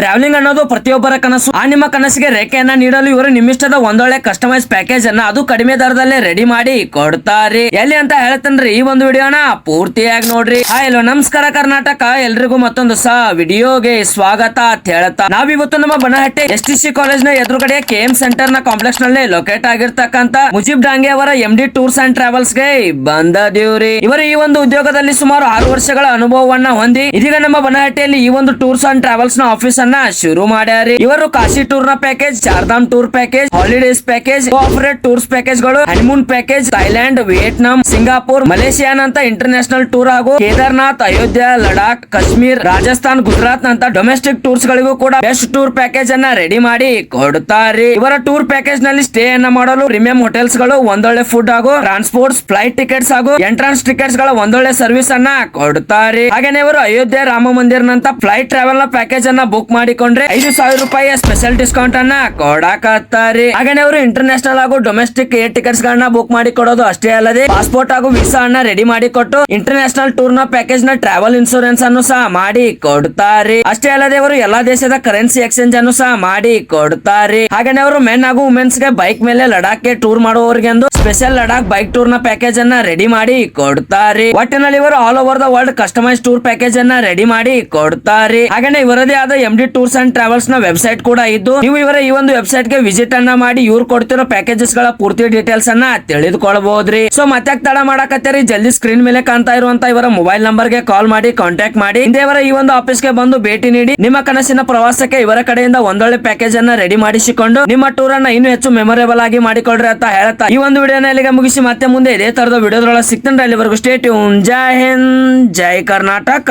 Travelling ಅನ್ನೋದು ಪ್ರತಿಯೊಬ್ಬರ ಕನಸು. ಆ ನಿಮ್ಮ ಕನಸಿಗೆ ರೇಖೆಯನ್ನ ನೀಡಲು ಇವರು ನಿಮ್ಮಿಷ್ಟದ ಒಂದೊಳ್ಳೆ ಕಸ್ಟಮೈಸ್ ಪ್ಯಾಕೇಜ್ ಅನ್ನ ಅದು ಕಡಿಮೆ ದರದಲ್ಲೇ ರೆಡಿ ಮಾಡಿ ಕೊಡ್ತಾರೆ. ಎಲ್ಲಿ ಅಂತ ಹೇಳ್ತೇನ್ರಿ, ಈ ಒಂದು ವಿಡಿಯೋನ ಪೂರ್ತಿಯಾಗಿ ನೋಡ್ರಿ. ಹಲೋ ನಮಸ್ಕಾರ ಕರ್ನಾಟಕ, ಎಲ್ರಿಗೂ ಮತ್ತೊಂದು ವಿಡಿಯೋಗೆ ಸ್ವಾಗತ ಅಂತ ಹೇಳ್ತಾ ನಾವಿವತ್ತು ನಮ್ಮ ಬನಹಟ್ಟಿ STC ಕಾಲೇಜ್ ನ ಎದುರುಗಡೆ KM ಸೆಂಟರ್ ನ ಕಾಂಪ್ಲೆಕ್ಸ್ ನಲ್ಲಿ ಲೊಕೇಟ್ ಆಗಿರ್ತಕ್ಕಂತ ಮುಜೀಬ್ ಡಾಂಗೆ ಅವರ MD ಟೂರ್ಸ್ ಅಂಡ್ ಟ್ರಾವೆಲ್ಸ್ ಗೆ ಬಂದದೇವ್ರಿ. ಇವರು ಈ ಒಂದು ಉದ್ಯೋಗದಲ್ಲಿ ಸುಮಾರು 6 ವರ್ಷಗಳ ಅನುಭವವನ್ನ ಹೊಂದಿ ಇದೀಗ ನಮ್ಮ ಬನಹಟ್ಟಿಯಲ್ಲಿ ಈ ಒಂದು ಟೂರ್ಸ್ ಅಂಡ್ ಟ್ರಾವೆಲ್ಸ್ ನ ಆಫೀಸ್ ಶುರು ಮಾಡ್ಯಾರಿ. ಇವರು ಕಾಶಿ ಟೂರ್ ನ package, Chardham tour package, holidays package, cooperate tours package ಗಳು, honeymoon package, Thailand, Vietnam, Singapore, ಮಲೇಷಿಯಾನ್ ಅಂತ ಇಂಟರ್ನ್ಯಾಷನಲ್ ಟೂರ್ ಹಾಗೂ ಕೇದಾರ್ನಾಥ್, ಅಯೋಧ್ಯ, ಲಡಾಖ್, ಕಾಶ್ಮೀರ್, ರಾಜಸ್ಥಾನ್, ಗುಜರಾತ್ ಅಂತ ಡೊಮೆಸ್ಟಿಕ್ ಟೂರ್ಸ್ ಗಳಿಗೂ ಕೂಡ ಬೆಸ್ಟ್ ಟೂರ್ ಪ್ಯಾಕೇಜ್ ಅನ್ನ ರೆಡಿ ಮಾಡಿ ಕೊಡುತ್ತಾರೆ. ಇವರ ಟೂರ್ ಪ್ಯಾಕೇಜ್ ನಲ್ಲಿ ಸ್ಟೇ ಅನ್ನ ಮಾಡಲು ಪ್ರೀಮಿಯಂ ಹೋಟೆಲ್ಸ್ ಗಳು, ಒಂದೊಳ್ಳೆ ಫುಡ್ ಹಾಗೂ ಟ್ರಾನ್ಸ್ಪೋರ್ಟ್ಸ್, ಫ್ಲೈಟ್ ಟಿಕೆಟ್ಸ್ ಹಾಗೂ ಎಂಟ್ರನ್ಸ್ ಟಿಕೆಟ್ಸ್ ಗಳ ಒಂದೊಳ್ಳೆ ಸರ್ವಿಸ್ ಅನ್ನ ಕೊಡುತ್ತಾರೆ. ಹಾಗೇನೆ ಇವರು ಅಯೋಧ್ಯೆ ರಾಮ ಮಂದಿರ್ ನಂತ ಫ್ಲೈಟ್ ಟ್ರಾವೆಲ್ ನ ಪ್ಯಾಕೇಜ್ ಅನ್ನ ಬುಕ್ ಮಾಡಿಕೊಂಡ್ರೆ 5,000 ರೂಪಾಯಿಯ ಸ್ಪೆಷಲ್ ಡಿಸ್ಕೌಂಟ್ ಅನ್ನ ಕೊಡಾಕತ್ತಾರೆ. ಹಾಗೇನೆ ಅವರು ಇಂಟರ್ನ್ಯಾಷನಲ್ ಹಾಗೂ ಡೊಮೆಸ್ಟಿಕ್ ಏರ್ ಟಿಕೆಟ್ಸ್ ಗಳನ್ನ ಬುಕ್ ಮಾಡಿ ಕೊಡೋದು ಅಷ್ಟೇ ಅಲ್ಲದೆ ಪಾಸ್ಪೋರ್ಟ್ ಹಾಗೂ ವೀಸಾ ಅನ್ನ ರೆಡಿ ಮಾಡಿ ಕೊಟ್ಟು ಇಂಟರ್ನ್ಯಾಷನಲ್ ಟೂರ್ ನ ಪ್ಯಾಕೇಜ್ ನ ಟ್ರಾವೆಲ್ ಇನ್ಶೂರೆನ್ಸ್ ಅನ್ನು ಸಹ ಮಾಡಿ ಕೊಡುತ್ತಾರೆ. ಅಷ್ಟೇ ಅಲ್ಲದೆ ಅವರು ಎಲ್ಲಾ ದೇಶದ ಕರೆನ್ಸಿ ಎಕ್ಸ್ಚೇಂಜ್ ಅನ್ನು ಸಹ ಮಾಡಿ ಕೊಡುತ್ತಾರೆ. ಹಾಗೇನೆ ಅವರು ಮೆನ್ ಹಾಗೂ ವುಮೆನ್ಸ್ ಗೆ ಬೈಕ್ ಮೇಲೆ ಲಡಾಖ್ ಗೆ ಟೂರ್ ಮಾಡುವವರಿಗೆ ಸ್ಪೆಷಲ್ ಲಡಾಖ್ ಬೈಕ್ ಟೂರ್ ನ ಪ್ಯಾಕೇಜ್ ಅನ್ನ ರೆಡಿ ಮಾಡಿ ಕೊಡುತ್ತಾರೆ. ಒಟ್ಟಿನಲ್ಲಿ ಇವರು all over the world customise tour package ಅನ್ನ ರೆಡಿ ಮಾಡಿ ಕೊಡುತ್ತಾರೆ. ಹಾಗೇನೆ ಇವರದೇ ಆದ MD ಟೂರ್ಸ್ ಅಂಡ್ ಟ್ರಾವೆಲ್ಸ್ ನ ವೆಬ್ಸೈಟ್ ಕೂಡ ಇದ್ದು ನೀವು ಇವರ ಈ ಒಂದು ವೆಬ್ಸೈಟ್ ಗೆ ವಿಸಿಟ್ ಅನ್ನ ಮಾಡಿ ಇವ್ರು ಕೊಡ್ತಿರೋ ಪ್ಯಾಕೇಜಸ್ ಗಳ ಪೂರ್ತಿ ಡೀಟೇಲ್ಸ್ ಅನ್ನ ತಿಳಿದುಕೊಳ್ಳಬಹುದ್ರಿ. ಸೊ ಮತ್ತೆ ತಡ ಮಾಡಕತ್ತೀರಿ, ಜಲ್ದಿ ಸ್ಕ್ರೀನ್ ಮೇಲೆ ಕಾಣ್ತಾ ಇರುವಂತ ಇವರ ಮೊಬೈಲ್ ನಂಬರ್ ಗೆ ಕಾಲ್ ಮಾಡಿ ಕಾಂಟ್ಯಾಕ್ಟ್ ಮಾಡಿ ಹಿಂದೆ ಇವರ ಈ ಒಂದು ಆಫೀಸ್ ಗೆ ಬಂದು ಭೇಟಿ ನೀಡಿ ನಿಮ್ಮ ಕನಸಿನ ಪ್ರವಾಸಕ್ಕೆ ಇವರ ಕಡೆಯಿಂದ ಒಂದೊಳ್ಳೆ ಪ್ಯಾಕೇಜ್ ಅನ್ನ ರೆಡಿ ಮಾಡಿಸಿಕೊಂಡು ನಿಮ್ಮ ಟೂರ್ ಅನ್ನ ಇನ್ನೂ ಹೆಚ್ಚು ಮೆಮೊರೇಬಲ್ ಆಗಿ ಮಾಡಿಕೊಳ್ರಿ ಅಂತ ಹೇಳ್ತಾ ಈ ಒಂದು ವಿಡಿಯೋನ ಇಲ್ಲಿಗೆ ಮುಗಿಸಿ ಮತ್ತೆ ಮುಂದೆ ಇದೇ ತರದ ವಿಡಿಯೋದ್ರೊಳಗೆ ಸಿಗ್ತೇನೆ. ಅಲ್ಲಿವರೆಗೂ ಸ್ಟೇ ಟ್ಯೂನ್. ಜೈ ಹಿಂದ್, ಜೈ ಕರ್ನಾಟಕ.